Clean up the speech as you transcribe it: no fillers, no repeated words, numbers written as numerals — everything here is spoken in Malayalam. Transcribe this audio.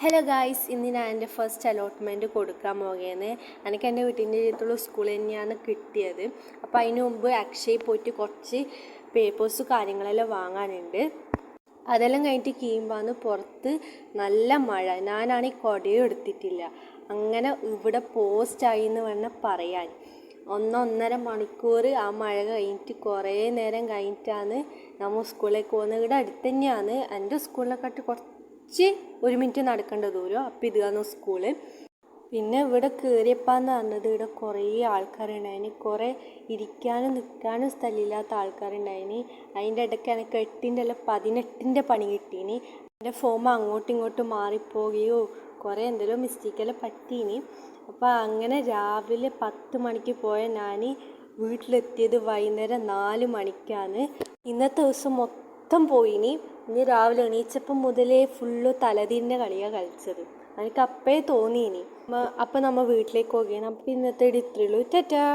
ഹലോ ഗായ്സ്, ഇന്ന് ഞാൻ എൻ്റെ ഫസ്റ്റ് അലോട്ട്മെൻറ്റ് കൊടുക്കാൻ പോകുകയാണ്. എനിക്ക് എൻ്റെ വീട്ടിൻ്റെ അടുത്തുള്ള സ്കൂൾ തന്നെയാണ് കിട്ടിയത്. അപ്പോൾ അതിന് മുമ്പ് അക്ഷയയിൽ പോയിട്ട് കുറച്ച് പേപ്പേഴ്സ് കാര്യങ്ങളെല്ലാം വാങ്ങാനുണ്ട്. അതെല്ലാം കഴിഞ്ഞിട്ട് കീയുമ്പോൾ പുറത്ത് നല്ല മഴ. ഞാനാണെങ്കിൽ കുടയും എടുത്തിട്ടില്ല. അങ്ങനെ ഇവിടെ പോസ്റ്റായി എന്ന് വേണം പറയാൻ. 1.5 മണിക്കൂർ ആ മഴ കഴിഞ്ഞിട്ട് കുറേ നേരം കഴിഞ്ഞിട്ടാണ് നമ്മൾ സ്കൂളിലേക്ക് പോകുന്നത്. ഇവിടെ അടുത്ത് തന്നെയാണ്. എൻ്റെ സ്കൂളിനെക്കാട്ടി കുറച്ച് 1 മിനിറ്റ് നടക്കേണ്ട ദൂരം. അപ്പോൾ ഇതാണ് സ്കൂള്. പിന്നെ ഇവിടെ കയറിയപ്പാന്ന് പറഞ്ഞത് ഇവിടെ കുറേ ആൾക്കാരുണ്ടായിന്. കുറേ ഇരിക്കാനും നിൽക്കാനും സ്ഥലമില്ലാത്ത ആൾക്കാരുണ്ടായിന്. അതിൻ്റെ ഇടയ്ക്ക് എനിക്ക് 8ൻ്റെ അല്ല 18ൻ്റെ പണി കിട്ടീനി. എൻ്റെ ഫോം അങ്ങോട്ടും ഇങ്ങോട്ടും മാറിപ്പോവുകയോ കുറേ എന്തെങ്കിലും മിസ്റ്റേക്കെല്ലാം പറ്റീനി. അപ്പോൾ അങ്ങനെ രാവിലെ 10 മണിക്ക് പോയ ഞാൻ വീട്ടിലെത്തിയത് വൈകുന്നേരം 4 മണിക്കാണ്. ഇന്നത്തെ ദിവസം മൊത്തം പോയിനി. ഇനി രാവിലെ എണീച്ചപ്പം മുതലേ ഫുള്ള് തലതിരിൻ്റെ കളിയാണ് കളിച്ചത്. എനിക്ക് അപ്പേ തോന്നിയിനി. അപ്പം നമ്മൾ വീട്ടിലേക്ക് പോകുകയാണ്. അപ്പം ഇന്നത്തെ ഇത്രയുള്ളൂ. ടാറ്റാ.